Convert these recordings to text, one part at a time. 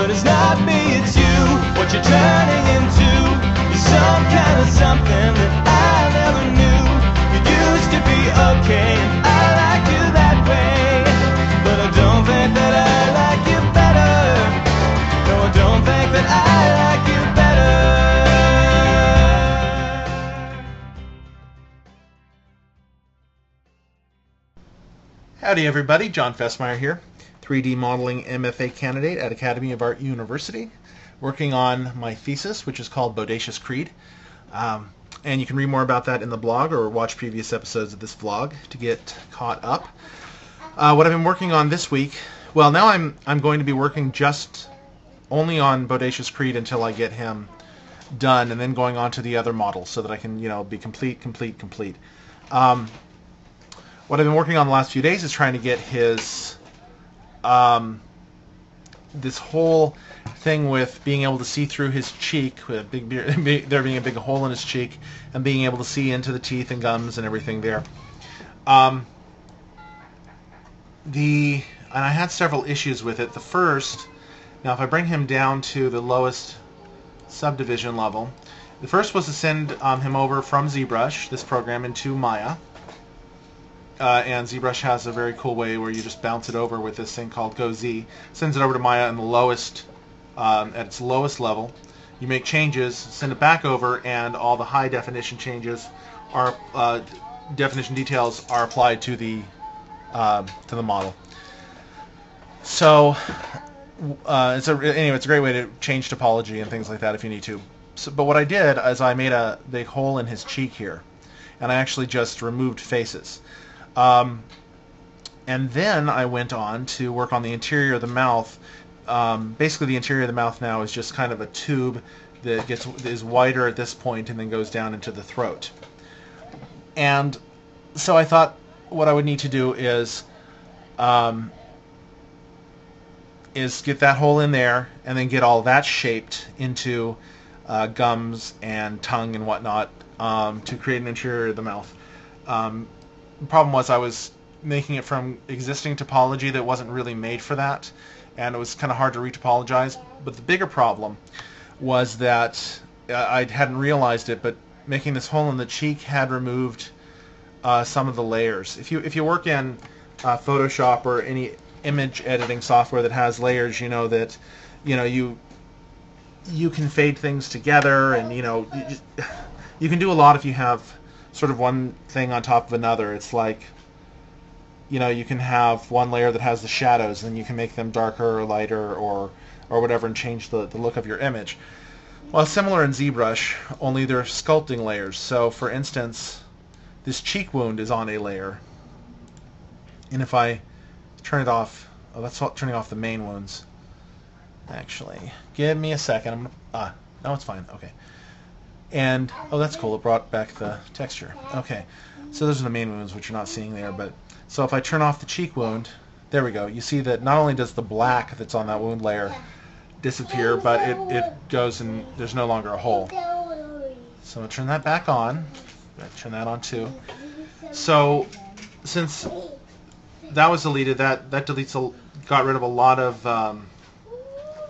but it's not me, it's you. What you're turning into is some kind of something that I never knew. You used to be okay, and I like you that way, but I don't think that I like you better. No, I don't think that I like you better. Howdy everybody, John Fessmeyer here, 3D modeling MFA candidate at Academy of Art University, working on my thesis, which is called Bodacious Creed. And you can read more about that in the blog or watch previous episodes of this vlog to get caught up. What I've been working on this week, well, now I'm going to be working just only on Bodacious Creed until I get him done, and then going on to the other models so that I can, be complete. What I've been working on the last few days is trying to get his this whole thing with being able to see through his cheek, with a big there being a big hole in his cheek, and being able to see into the teeth and gums and everything there. And I had several issues with it. The first, now if I bring him down to the lowest subdivision level, the first was to send him over from ZBrush, this program, into Maya. And ZBrush has a very cool way where you just bounce it over with this thing called GoZ. Sends it over to Maya in the lowest, at its lowest level. You make changes, send it back over, and all the high definition changes are definition details are applied to the model. So it's a great way to change topology and things like that if you need to. So, but what I did is I made a big hole in his cheek here, and I actually just removed faces. And then I went on to work on the interior of the mouth. Basically, the interior of the mouth now is just kind of a tube that is wider at this point and then goes down into the throat. And so I thought what I would need to do is get that hole in there and then get all that shaped into gums and tongue and whatnot to create an interior of the mouth. The problem was I was making it from existing topology that wasn't really made for that, and it was kind of hard to retopologize. But the bigger problem was that I hadn't realized it, but making this hole in the cheek had removed some of the layers. If you work in Photoshop or any image editing software that has layers, you know that you can fade things together, and you can do a lot if you have sort of one thing on top of another. It's like, you can have one layer that has the shadows, and you can make them darker or lighter or whatever and change the look of your image. Well, similar in ZBrush, only they're sculpting layers. So for instance, this cheek wound is on a layer, and if I turn it off, that's turning off the main wounds. Actually, give me a second. No, it's fine. Okay. And, oh, that's cool, it brought back the texture. Okay, so those are the main wounds, which you're not seeing there. But so if I turn off the cheek wound, there we go. You see that not only does the black that's on that wound layer disappear, but it goes and there's no longer a hole. So I'll turn that back on. Turn that on too. So since that was deleted, that got rid of a lot of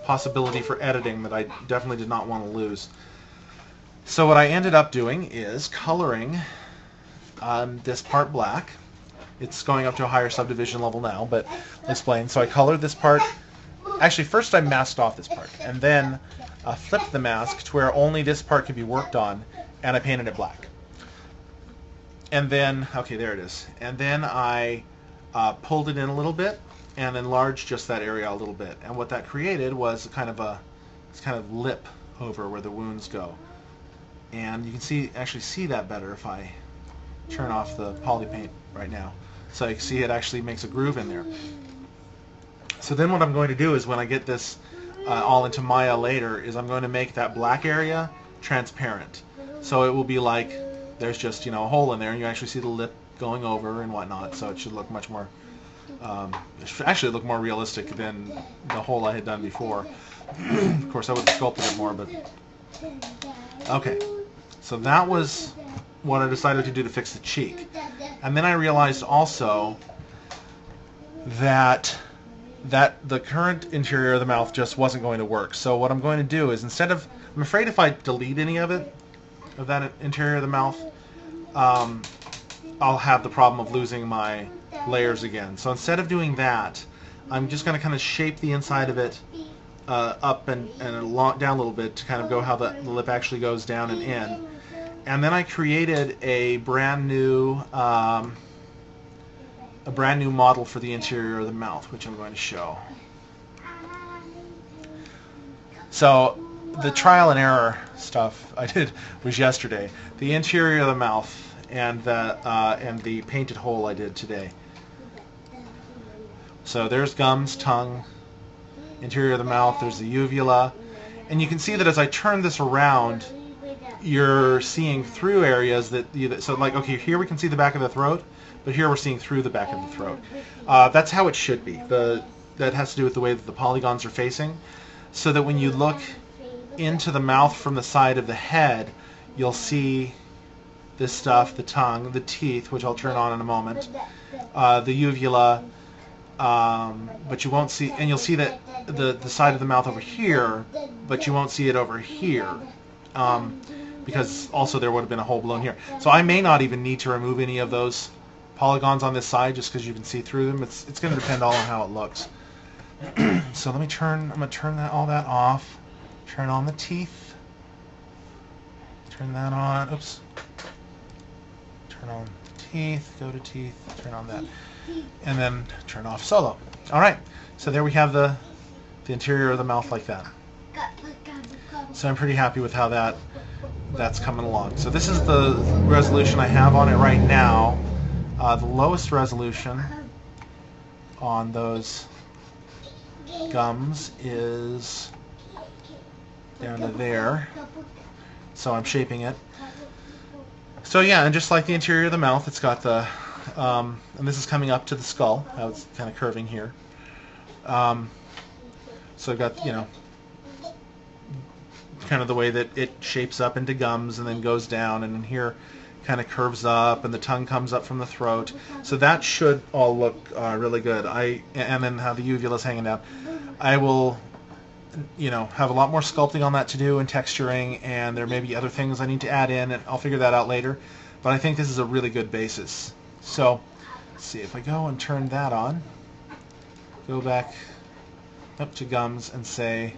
possibility for editing that I definitely did not want to lose. So what I ended up doing is coloring this part black. It's going up to a higher subdivision level now, but I'll explain. So I colored this part. Actually, first I masked off this part, and then flipped the mask to where only this part could be worked on, and I painted it black. And then, okay, there it is. And then I pulled it in a little bit and enlarged just that area a little bit. And what that created was kind of lip over where the wounds go. And you can actually see that better if I turn off the poly paint right now. So you can see it actually makes a groove in there. So then what I'm going to do is when I get this all into Maya later is I'm going to make that black area transparent. So it will be like there's just a hole in there, and you actually see the lip going over and whatnot. So it should look much more, it should actually look more realistic than the hole I had done before. Of course, I would have sculpted it more, but okay. So that was what I decided to do to fix the cheek. And then I realized also that that the current interior of the mouth just wasn't going to work. So what I'm going to do is, instead of, I'm afraid if I delete any of it, of that interior of the mouth, I'll have the problem of losing my layers again. So instead of doing that, I'm just going to kind of shape the inside of it up and down a little bit to kind of go how the lip actually goes down and in. And then I created a brand new model for the interior of the mouth, which I'm going to show. So the trial and error stuff I did was yesterday. The interior of the mouth and the painted hole I did today. So there's gums, tongue, interior of the mouth, there's the uvula, and you can see that as I turn this around, you're seeing through areas that, so like, okay, here we can see the back of the throat, but here we're seeing through the back of the throat. That's how it should be. That has to do with the way that the polygons are facing, so that when you look into the mouth from the side of the head, you'll see this stuff, the tongue, the teeth, which I'll turn on in a moment, the uvula, but you won't see, and you'll see that the side of the mouth over here, but you won't see it over here, because also there would have been a hole blown here. So I may not even need to remove any of those polygons on this side, just because you can see through them. It's going to depend all on how it looks. So I'm going to turn all that off. Turn on the teeth. Turn that on. Oops. Turn on the teeth. Go to teeth. Turn on that. And then turn off solo. All right. So there we have the interior of the mouth like that. So I'm pretty happy with how that's coming along. So this is the resolution I have on it right now. The lowest resolution on those gums is down to there. So I'm shaping it. So yeah, and just like the interior of the mouth, it's got the, and this is coming up to the skull, how it's kind of curving here. So I've got, kind of the way that it shapes up into gums and then goes down, and then here kind of curves up, and the tongue comes up from the throat. So that should all look really good. And then how the uvula is hanging down. I will, have a lot more sculpting on that to do and texturing, and there may be other things I need to add in, and I'll figure that out later. But I think this is a really good basis. So let's see if I go and turn that on. Go back up to gums and say,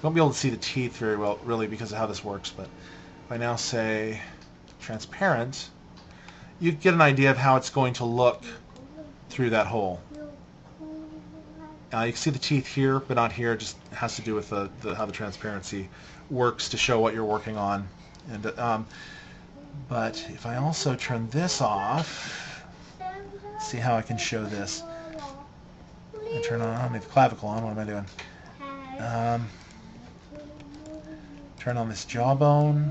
won't be able to see the teeth very well, really, because of how this works, but if I now say transparent, you get an idea of how it's going to look through that hole. You can see the teeth here, but not here. It just has to do with how the transparency works to show what you're working on. And but if I also turn this off, see how I can show this. And turn on the clavicle on. What am I doing? Turn on this jawbone.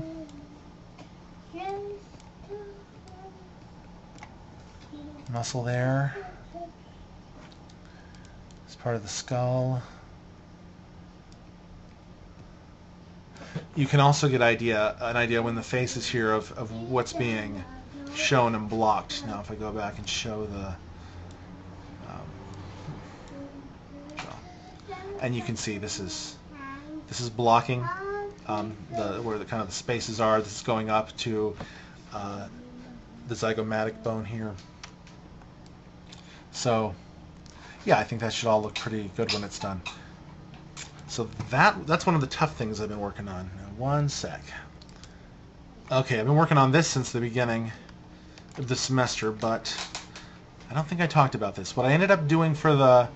Muscle there. It's part of the skull. You can also get an idea when the face is here of what's being shown and blocked. Now if I go back and show the and you can see this is blocking where the kind of the spaces are. This is going up to the zygomatic bone here. So yeah, I think that should all look pretty good when it's done. So that's one of the tough things I've been working on. Now, one sec. Okay, I've been working on this since the beginning of the semester, but I don't think I talked about this. What I ended up doing for the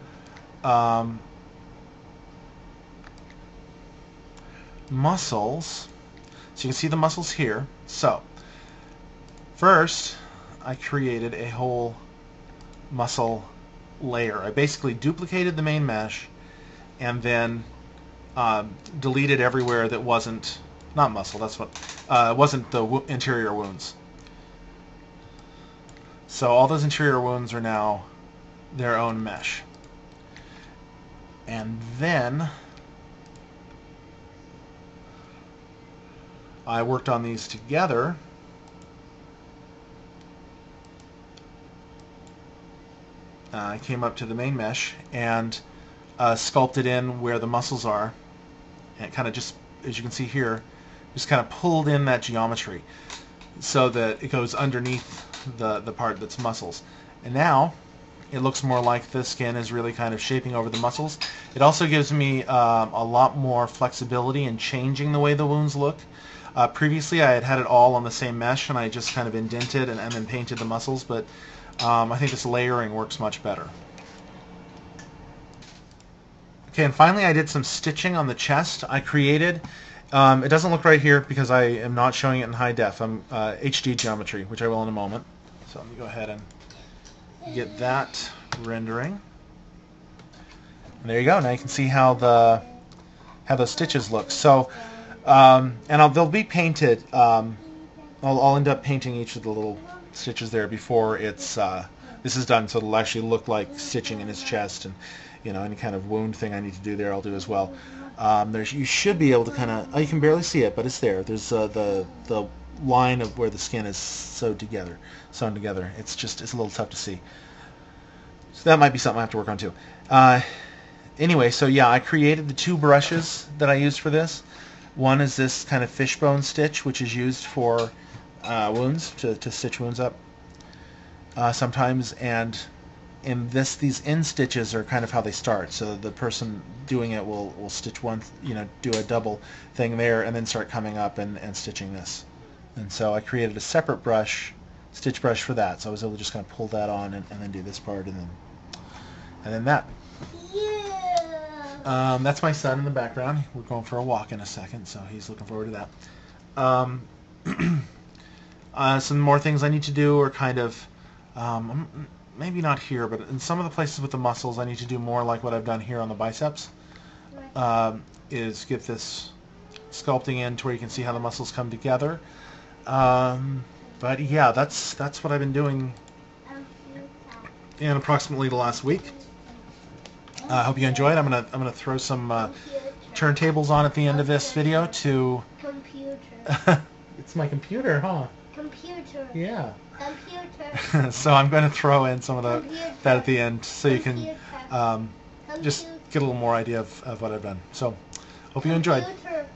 muscles, so you can see the muscles here. So first I created a whole muscle layer. I basically duplicated the main mesh and then deleted everywhere that wasn't not muscle. That's what wasn't the interior wounds. So all those interior wounds are now their own mesh. And then I worked on these together. I came up to the main mesh and sculpted in where the muscles are, and kind of just, as you can see here, just kind of pulled in that geometry so that it goes underneath the part that's muscles. And now it looks more like the skin is really kind of shaping over the muscles. It also gives me a lot more flexibility in changing the way the wounds look. Previously I had it all on the same mesh and I just kind of indented and then painted the muscles, but I think this layering works much better. Okay, and finally I did some stitching on the chest. I created, it doesn't look right here because I am not showing it in high def. I'm HD geometry, which I will in a moment. So let me go ahead and get that rendering. And there you go. Now you can see how those stitches look. So, they'll be painted. I'll end up painting each of the little stitches there before this is done, so it'll actually look like stitching in his chest, and any kind of wound thing I need to do there I'll do as well. You should be able to kind of, you can barely see it, but it's there. There's the line of where the skin is sewn together. It's a little tough to see. So that might be something I have to work on too. Anyway, so yeah, I created the two brushes that I used for this. One is this kind of fishbone stitch, which is used for wounds, to stitch wounds up sometimes, and these end stitches are kind of how they start. So the person doing it will stitch one, do a double thing there, and then start coming up and stitching this. And so I created a separate stitch brush for that. So I was able to just kind of pull that on and then do this part, and then that. Yeah. That's my son in the background. We're going for a walk in a second, so he's looking forward to that. Some more things I need to do are kind of, maybe not here, but in some of the places with the muscles, I need to do more like what I've done here on the biceps. Is get this sculpting in to where you can see how the muscles come together. But yeah, that's what I've been doing in approximately the last week. I hope you enjoyed. I'm gonna throw some turntables on at the end of this video to. Computer. It's my computer, huh? Computer. Yeah. Computer. So I'm going to throw in some of that at the end, so you can just get a little more idea of what I've done. So, hope you enjoyed. Computer.